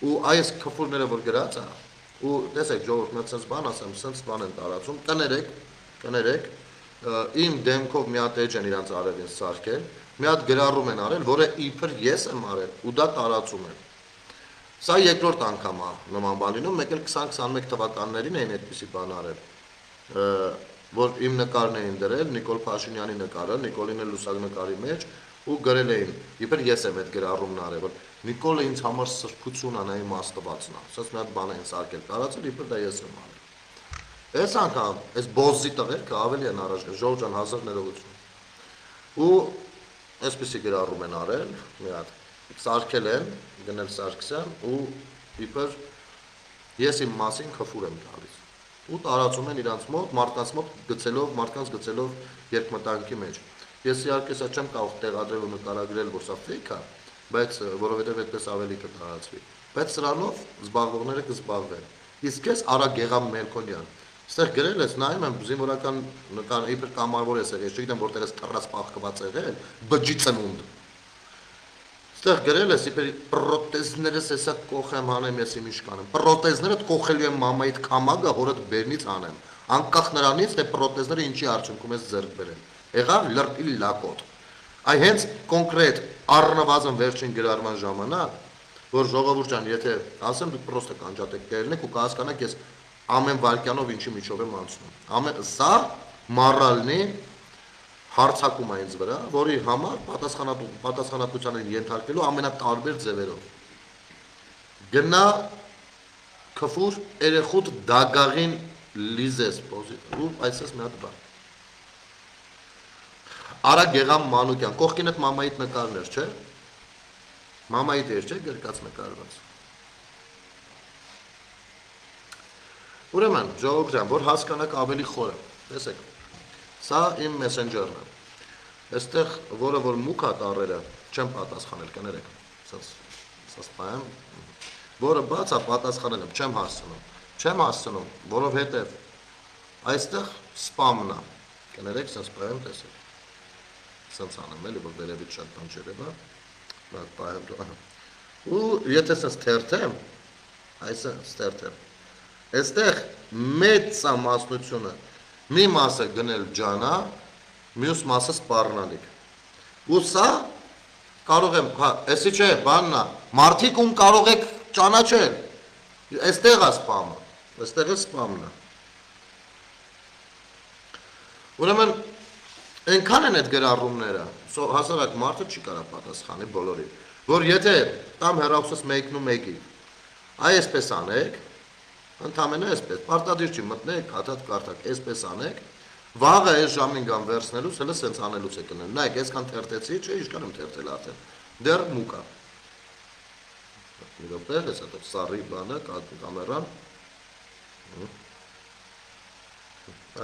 Ու այս քֆուրները որ գրած է, ու տեսեք ժողովուրդ մեծ sense բան ասեմ, sense բան են տարածում, կներեք, իմ դեմքով մի հատ էջ են իրանց արևին սարքել, մի հատ գրառում են արել, որը իբր ես եմ արել, ու դա տարածում են։ Սա երկրորդ անգամ է նման բան լինում, մեկ էլ 20-21 թվականներին էին այդպիսի բան արել, որ իմ նկարն էին դրել, Նիկոլ Փաշինյանի նկարը, Նիկոլին էլ լուսանկարի մեջ ու գրել էին, իբր ես եմ այդ գրառումն արել, որ Նիկոլը ինձ համար սրբություն է, նա իմ Աստվածն է, ասած մի հատ բան էին սարքել, տարածել, իբր դա ես եմ արել։ Այս անգամ, այս բոզզի տղերքը ավելի են առաջ, ժողովուրդ ջան, հազար ներողություն։ Ու այսպիսի գրառում են արել, մի հատ սարքել են, գնել Սարգսյան ու իբր ես իմ մասին քֆուր եմ տալիս։ Ու տարածում են իրանց մոտ, մարդկանց գցելով երկմտանքի մեջ։ Ես իհարկե սա չեմ կարող տեղադրել ու նկարագրել, որ սա fake է, բայց որովհետև այդպես ավելի կտարածվի։ Բայց սրանով զբաղվողները կզբաղվեն։ Իսկ ես Արա Գեղամ Մելքոնյան, այստեղ գրել ես, նայում եմ զինվորական նկար, իբր կամավոր ես եղել, չգիտեմ որտեղ ես կռած պահկված եղել, բջջի ծնունդ։ Այստեղ գրել ես, իբր պրոթեզներս հեսա կոխեմ հանեմ, ես իմ ինչ կանեմ։ Պրոթեզներդ կոխելու եմ մամայիդ կամագը, հորդ բերնից անեմ։ Անկախ նրանից, թե պրոթեզները ինչի արդյունքում ես ձեռք բերել։ Եղավ լրտիլ լակոտ։ Այ հենց կոնկրետ առնվազն վերջին գրառման ժամանակ, որ ժողովուրդ ջան, եթե ասեմ դուք պրոստը կանջատեք կերնեք ու կհասկանաք ես ամեն վարքյանով ինչի միջով եմ անցնում։ Սա մառալնի հարցակում է ինձ վրա, որի համար պատասխանատվության են ենթարկվելու ամենատարբեր ձևերով։ Գնա քֆուր երեխուդ դագաղին լիզես ու այսպես մի հատ բան։ Արա Գեգամ Մանուկյան, կողքին այդ մամայիդ նկարներ, չէ՞։ Մամայիդ էր, չէ՞, գրկած նկարված։ Ուրեմն, ժողովուրդ ջան, որ հասկանաք ավելի խորը, տեսեք, սա իմ մեսենջերն է, այստեղ, որը որ մուք է տառերը, չեմ պատասխանել, կներեք, սաս պայեմ, որը բաց է պատասխանել եմ, չեմ հասցնում, որովհետև այստեղ սպամն է, կներեք, սաս պայեմ, տեսեք, սենց անեմ էլի, որ վերևից շատ բան չերևա, պայեմ դու, ու եթե սենց թերթեմ, այսը ստերթեմ, այստեղ մեծ ամասնությունը մի մասը գնել ջանա, մյուս մասը սպառնալիք։ Ու սա կարող եմ, էսի չէ, բաննա, մարդիկ ում կարող եք ճանաչել, այստեղ է սպամը, այստեղ է սպամն է։ Ուրեմն, այնքան են այդ գրառումները, հասարակ մարդը չի կարա պատասխանի բոլորին, որ եթե տամ հեռախոսս մեկն ու մեկի, այսպես անեք, ընդամենը այսպես, պարտադիր չի մտնեք, հաթաթ կարդակ, այսպես անեք, վաղը այս ժամին գամ վերցնելուց, հելը սենց անելուց է կնել, նայք, այսքան թերթեցի, չէ, իշքան եմ թերթել արդեն, դեռ մուկա, մի ռոպե, ես հետո սարի բանը, կամերան,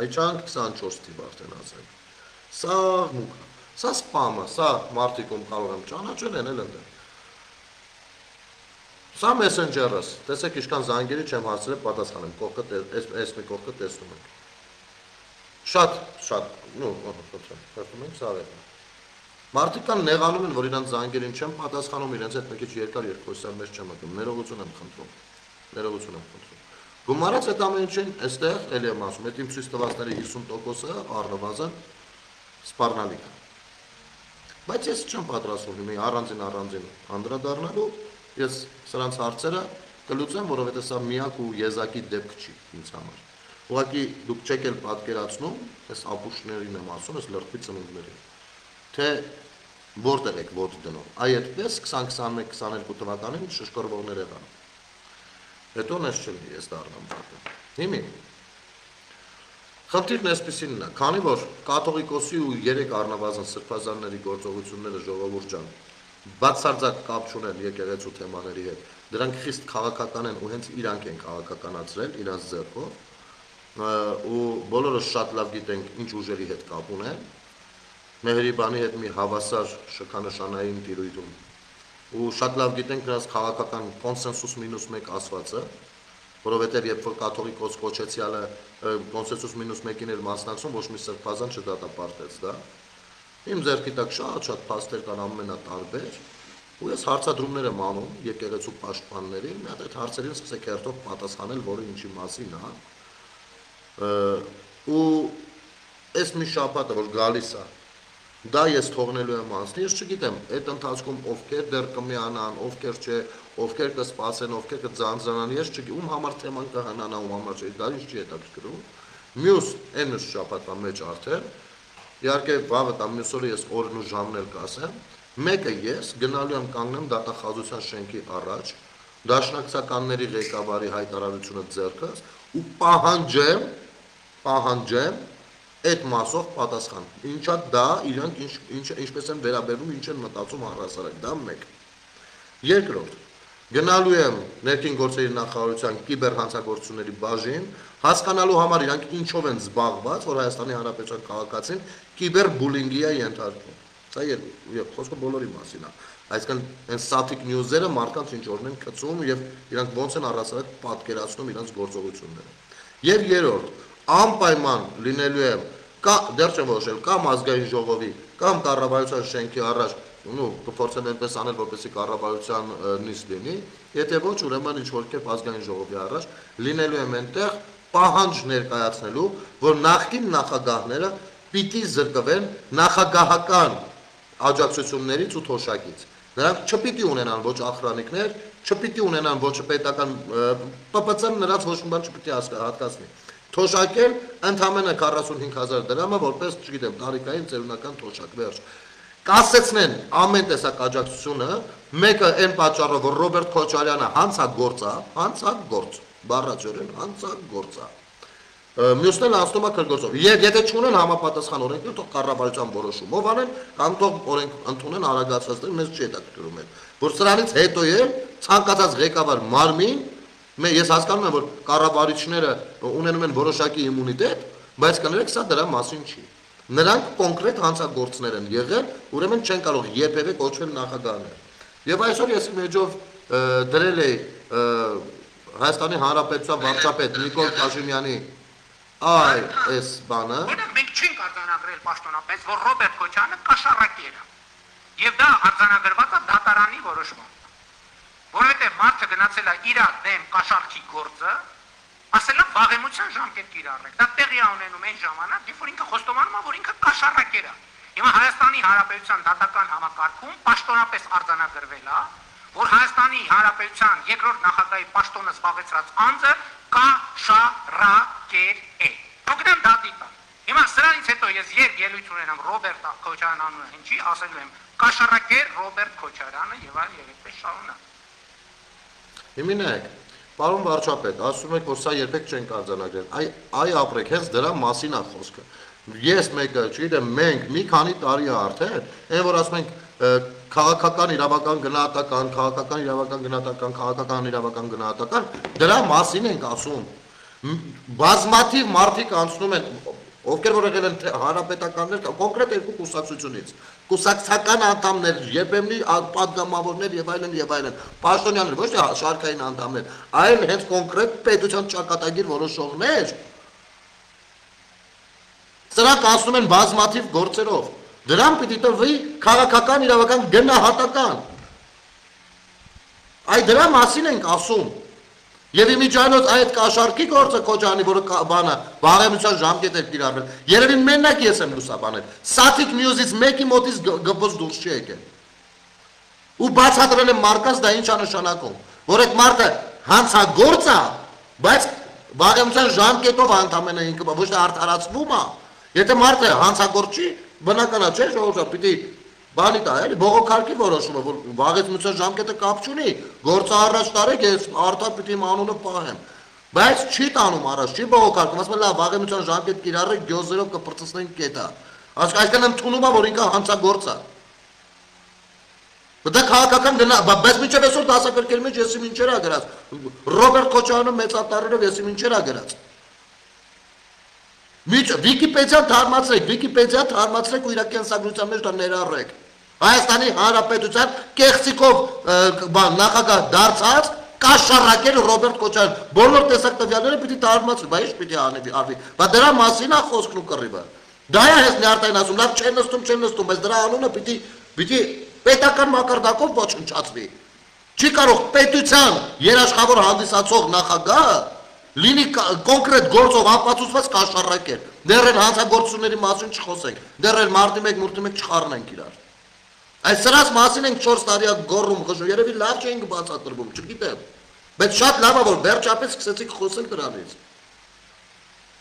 այչանք 24 թիվ արդեն ասենք, սա մուկա, սա սպամը, սա մարդիկում կարող եմ ճանաչել են էլ ընդեղ, Սա մեսենջերս, տեսեք իշքան զանգերի չեմ հասցրել պատասխանեմ, այս մի կողքը տեսնում ենք։ Շատ, հերթում ենք սավետը։ Մարդիկ կան նեղանում են, որ իրանց զանգերին չեմ պատասխանում, իրենց հետ մի քիչ երկար երկխոսության մեջ չեմ մտնում, ներողություն եմ խնդրում։ Գումարած այդ ամեն ինչին, այստեղ էլի եմ ասում, այդ իմ ցույց տվածների 50%-ը առնվազն սպառնալիք է։ Բայց ես չեմ պատրաստվում մի առանձին անդրադառնալու, ես սրանց հարցերը կլուծեմ, որովհետև սա միակ ու եզակի դեպք չի ինձ համար։ Ուղղակի դուք չեք էլ պատկերացնում, այս ապուշներին եմ ասում, այս լրտվի ծնունդներին, թե որտեղ եք ոտ դնում։ Այ այդպես 2021-22 թվականին շշկորվողներ եղան։ Հետո նես չլինի, ես դառնամ պատը։ Հիմի, խնդիրն այսպիսինն է, քանի որ կաթողիկոսի ու 3 առնվազն սրբազանների գործողությունները ժողովուրդ ջան, բացարձակ կապ չունեն եկեղեցու թեմաների հետ, դրանք խիստ քաղաքական են ու հենց իրանք են քաղաքականացրել իրանց ձեռքով, ու բոլորս շատ լավ գիտենք ինչ ուժերի հետ կապ ունեն, Մեհրիբանի հետ մի հավասար շքանշանային տիրույթում, ու շատ լավ գիտենք նրանց քաղաքական կոնսենսուս մինուս 1 ասվածը, որովհետև երբ որ կաթողիկոս կոչեցյալը կոնսենսուս մինուս 1-ին էր մասնակցում, ոչ մի սրբազան չդատապարտեց դա, Իմ ձեռքի տակ շատ փաստեր կան ամենատարբեր, ու ես հարցադրումներ եմ անում եկեղեցու պաշտպաններին, մի հատ այդ հարցերին սկսեք հերթով պատասխանել, որը ինչի մասին է, ու այս մի շաբաթը, որ գալիս է, դա ես թողնելու եմ անցնի, ես չգիտեմ, այդ ընթացքում ովքեր դեռ կմիանան, ովքեր չէ, ովքեր կսպասեն, ովքեր կձանձրանան, ես չգիտեմ, ում համար թեման կհանանա, ում համար չէ, դա ինչ չի հետաքրքրում, մյուս այն շաբաթվա մեջ արդեն Իհարկե վաղը կամ մյուս օրը ես օրն ու ժամն էլ կասեմ, մեկը ես գնալու եմ կանգնեմ դատախազության շենքի առաջ, դաշնակցականների ղեկավարի հայտարարությունը ձեռքս ու պահանջեմ այդ մասով պատասխան։ Ինչա դա իրանք ինչպես են վերաբերվում, ինչ են մտածում առհասարակ, դա մեկ։ Երկրորդ, գնալու եմ ներքին գործերի նախարարության կիբերհանցագործությունների բաժին, հասկանալու համար իրանք ինչով են զբաղված, որ Հայաստանի Հանրապետության քաղաքացին կիբերբուլինգի է ենթարկվում։ Սա խոսքը բոլորի մասին է։ Այսինքն այն static news-երը մարդկանց ինչ օրն են գցում եւ իրանք ոնց են առհասարակ պատկերացնում իրանք գործողությունները։ Եվ երրորդ, անպայման լինելու է դեռ չեմ որոշել կամ ազգային ժողովի կամ կառավարության շենքի առաջ կփորձեմ այնպես անել, որպեսզի կառավարության նիստ լինի, եթե ոչ, ուրեմն ինչ-որ կերպ ազգային ժողովի առաջ լինելու եմ այնտեղ պահանջ ներկայացնելու, որ նախկին նախագահները պիտի զրկվեն նախագահական աջակցություններից ու թոշակից։ Նրանք չպիտի ունենան ոչ ախրանիկներ, չպիտի ունենան ոչ պետական ՊՊՑ-ն նրանց ոչ մի բան չպիտի հատկացնի։ Թոշակել ընդամենը 45,000 դրամը, որպես, չգիտեմ, տարիքային ծերունական թոշակ, վերջ։ Կասեցնեն ամեն տեսակ աջակցությունը, մեկը այն պատճառով, որ Ռոբերտ Քոչարյանը հանցագործ է, բառացիորեն հանցագործ է։ Մյուսներն անցնում է քրգործով։ Եվ եթե չունեն համապատասխան օրենքներ, թող կառավարության որոշումով անեն, կամ թող օրենք ընդունեն արագացած դեր, մեզ չի հետաքրքրում են։ Որ սրանից հետո էլ ցանկացած ղեկավար մարմին, ես հասկանում եմ, որ կառավարիչները ունենում են որոշակի իմունիտետ, բայց կներեք, սա դրա մասին չի։ Նրանք կոնկրետ հանցագործներ են եղել, ուրեմն չեն կարող երբևէ կոչվել նախագահներ։ Եվ այսօր ես մեջով դրել էի Հայաստանի Հանրապետության վարչապետ Նիկոլ Փաշինյանի այս բանը։ Մենք չենք արձանագրել պաշտոնապես, որ Ռոբերտ Քոչարյանը կաշառակեր է։ Եվ դա արձանագրված է դատարանի որոշմամբ։ Որովհետև մարդը գնացել է իր դեմ կաշառքի գործը, ասել է վաղեմության ժամկետ կիրառել։ Դա տեղի է ունենում այն ժամանակ, երբ որ ինքը խոստովանում է, որ ինքը կաշառակեր է։ Հիմա Հայաստանի Հանրապետության դատական համակարգում պաշտոնապես արձանագրվել է, որ Հայաստանի Հանրապետության երկրորդ նախագահի պաշտոնը զբաղեցրած անձը կաշառակեր է։ Օգնեմ դատի տան։ Հիմա սրանից հետո ես երբ ելույթ ունենամ Ռոբերտ Քոչարյան անունը հնչի, ասելու եմ կաշառակեր Ռոբերտ Քոչարյանը եւ այլ եւ այդպես շարունակ։ Հիմինեք, պարոն վարչապետ, ասում եք, որ սա երբեք չենք արձանագրել։ Այ ապրեք, հենց դրա մասին է խոսքը։ Ես մեկը, չգիտեմ, մենք մի քանի տարի է արդեն, այն որ ասում ենք քաղաքական իրավական գնահատական, քաղաքական իրավական գնահատական, քաղաքական իրավական գնահատական, դրա մասին ենք ասում։ Բազմաթիվ մարդիկ անցնում են, ովքեր որ եղել են հանրապետականներ, կոնկրետ երկու կուսակցությունից, կուսակցական անդամներ, երբեմնի պատգամավորներ եւ այլն, պաշտոնյաներ, ոչ թե շարքային անդամներ, այլ հենց կոնկրետ պետության ճակատագիր որոշողներ, սրանք անցնում են բազմաթիվ գործերով, դրան պիտի տրվի քաղաքական իրավական գնահատական, այ դրա մասին ենք ասում, եւ իմիջիայլոց այդ կաշառքի գործը Քոչարյանի, որը բանը վաղեմության ժամկետ էր կիրառվել, երևի մենակ ես եմ լուսաբանել, Սաթիկ Նյուզից մեկի մոտից գբոց դուրս չի եկել, ու բացատրել եմ մարկած դա ինչ է նշանակում, որ այդ մարդը հանցագործ է, բայց վաղեմության ժամկետով ընդամենը ինքը ոչ թե արդարացվում է, եթե մարդը հանցագործ չի, բնական է, չէ՞ ժողովուրդ, պիտի բանի տա, էլի բողոքարկի որոշումը, որ վաղեցմության ժամկետը կապ չունի, գործը առաջ տարեք, ես արդար պիտի իմ անունը պահեմ, բայց չի տանում առաջ, չի բողոքարկում, ասում լավ, վաղեցմության ժամկետ կիրառեք, գյոզերով կպրծցնենք կետա, այսքան ընդունում է, որ ինքը հանցագործ է, դա քաղաքական գնա, բայց մինչև այսօր դասակարգերի մեջ եսի մինչեր է գրած, Ռոբերտ Քոչարյանը մեծատարերով եսի մինչեր է գրած, Վիկիպեդիան թարմացրեք ու իր կենսագրության մեջ դա ներառեք, Հայաստանի Հանրապետության կեղծիկով նախագահ դարձած կաշառակեր Ռոբերտ Քոչարյան, բոլոր տեսակ տվյալները պիտի թարմացվի, բայց ինչ պիտի արվի, բայց դրա մասին է խոսքն ու կռիվը, դա է հենց նյարդային ասում, լավ չեն նստում, բայց դրա անունը պիտի պետական մակարդակով ոչնչացվի, չի կարող պետության երաշխավոր հանդիսացող նախագահը լինի կոնկրետ գործով ապացուցված կաշառակեր, դեռ են հանցագործությունների մասին չխոսենք, դեռ են մարտի 1, մարտի 1 չխառնենք իրար, այս սրած մասին ենք 4 տարի գոռում խշում, երևի լավ չենք բացատրվում, չգիտեմ, բայց շատ լավ է, որ վերջապես սկսեցիք խոսել դրանից,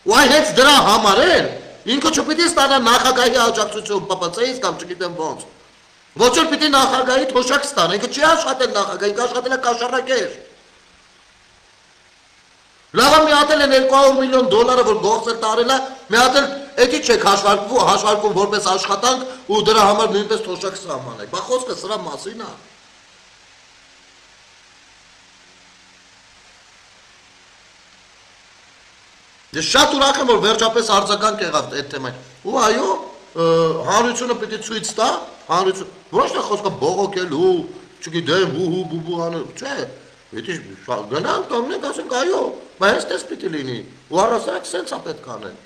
ու այ հենց դրա համար էլ, ինքը չպիտի ստանա նախագահի աջակցություն ՊՊՑ-ից կամ չգիտեմ ոնց, ոչ էլ պիտի նախագահի թոշակ ստանա, ինքը չի աշխատել նախագահ, ինքը աշխատել է կաշառակեր, լավ մի հատ էլ են $200 միլիոն, որ գործեր տարել է, մի հատ էլ էդի չեք հաշվարկում որպես աշխատանք ու դրա համար նույնպես թոշակ սահմանեք, բա խոսքը սրա մասին է։ Ես շատ ուրախ եմ, որ վերջապես արձագանք եղավ այդ թեմային, ու այո, հանրությունը պիտի ցույց տա, ոչ թե խոսքը բողոքելու, չգիտեմ, բու անել, չէ, Եթե գնանք տոմնենք, ասենք այո, բայց այստես պիտի լինի, ու առասարակ սենց է պետք անել։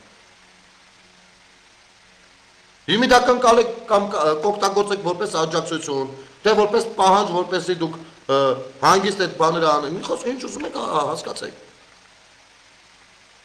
Հիմիդական կամ կօգտագործեք որպես աջակցություն, թե որպես պահանջ, որպեսզի դուք հանգիստ այդ բաները անեք, մի խոսք ինչ ուզում եք հասկացեք։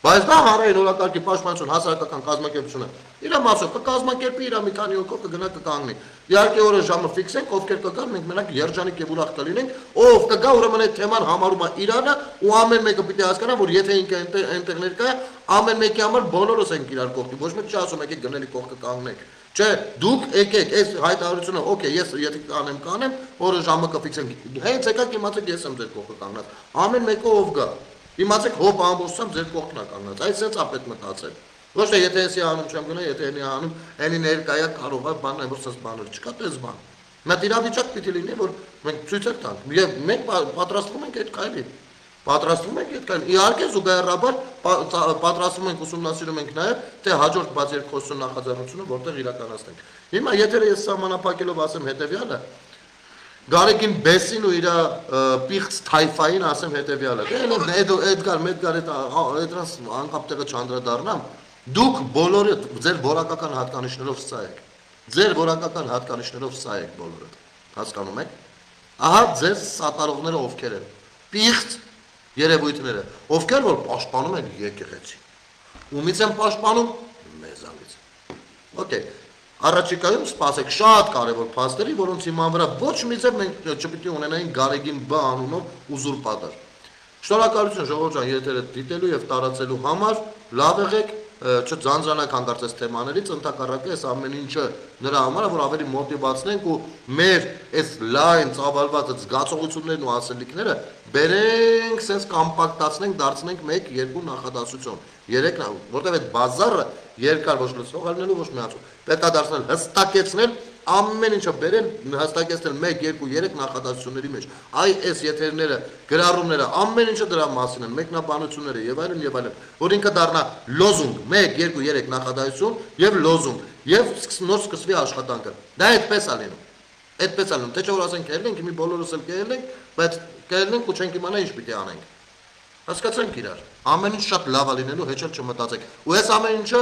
Բայց դա հանրային օրակարգի պաշտպանություն հասարակական կազմակերպությունը իր մասով կկազմակերպի իր մի քանի հոգով կգնա կկանգնի։ Իհարկե օրը ժամը ֆիքսենք, ովքեր կգան, մենք մենակ երջանիկ եւ ուրախ կլինենք, ով կգա ուրեմն այդ թեման համարում է Իրանը ու ամեն մեկը պիտի հասկանա, որ եթե ինքը այնտեղ ներկա է, ամեն մեկի համար բոլորս ենք իրար կողքի, ոչ մեկ չի ասում եկեք գնելի կողքը կանգնենք։ Չէ, դուք եկեք, այս հայտարարությունը, օքեյ, ես եթե կանեմ, օրը ժամը կֆիքսենք։ Հենց եկաք իմացեք ես եմ ձեր կողքը կանգնած։ Ամեն մեկը ով գա։ Իմացեք հոբ ամբողջությամբ ձեր կողքն է կանգնած։ Այսպես է պետք մտածել։ Ոչ թե եթե էսի անում չեմ գնա, եթե էնի անում, էնի ներկայա կարող է բան, որ սենց բաներ չկա, դες բան։ Մեծ իրավիճակ պիտի լինի, որ մենք ցույց տանք։ Եվ մենք պատրաստվում ենք այդ քայլին։ Պատրաստվում ենք այդ քայլին։ Իհարկե զուգահեռաբար պատրաստվում ենք ուսումնասիրում ենք նաև, թե հաջորդ բաց երկխոսություն նախաձեռնությունը որտեղ իրականացնենք։ Հիմա եթե ես սահմանափակելով ասեմ հետեւյալը, Գարեգին Բեսին ու իր պիղծ թայֆային ասեմ հետեւյալը։ Դե Էդգար, այդրանց անկապ տեղը չանդրադառնամ, դուք բոլորը ձեր որակական հատկանիշներով սա եք։ Ձեր որակական հատկանիշներով սա եք բոլորը։ Հասկանում եք։ Ահա ձեր սատարողները ովքեր են։ Պիղծ երևույթները, ովքեր որ պաշտպանում են եկեղեցին։ Ումից են պաշտպանում մեզանից։ Okay։ Առաջիկայում սպասեք շատ կարևոր փաստերի, որոնց հիման վրա ոչ մի ձև մենք չպիտի ունենայինք Գարեգին B անունով ուզուրպատոր։ Շնորհակալություն ժողովուրդ ջան, եթերը դիտելու եւ տարածելու համար, լավ եղեք, չձանձրանանք հանկարծես թեմաներից, ընդհակառակը այս ամեն ինչը նրա համար է, որ ավելի մոտիվացնենք ու մեր այս լայն ծավալված զգացողություններն ու ասելիքները բերենք, sense կոմպակտացնենք, դարձնենք 1-2 նախադասություն։ 3, որտեղ այդ բազարը երկար ոչ լցող ալնելու ոչ միացու։ Պետք է դարձնել հստակեցնել ամեն ինչը բերել հստակեցնել 1-2-3 նախադասությունների մեջ։ Այ այս եթերները, գրառումները, ամեն ինչը դրա մասին են, մեկնաբանությունները եւ այլն, որ ինքը դառնա լոզունգ, 1-2-3 նախադասություն եւ լոզունգ, եւ նոր սկսվի աշխատանքը։ Դա այդպես է լինում։ Այդպես է լինում, թե չէ որ ասենք կերել ենք, մի բոլորս էլ կերել ենք, բայց կերել ենք ու չենք իմանա ինչ պիտի անենք։ Հասկացանք իրար։ Ամեն ինչ շատ լավ է լինելու, հեչ էլ չմտածեք։ Ու այս ամեն ինչը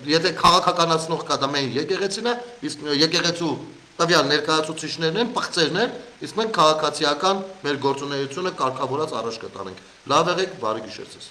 եթե քաղաքականացնող կա դա մեր եկեղեցին է, իսկ եկեղեցու տվյալ ներկայացուցիչներն են, պղծերն են, իսկ մենք քաղաքացիական մեր գործունեությունը կարգավորած առաջ կտանենք։ Լավ եղեք, բարի գիշեր ձեզ։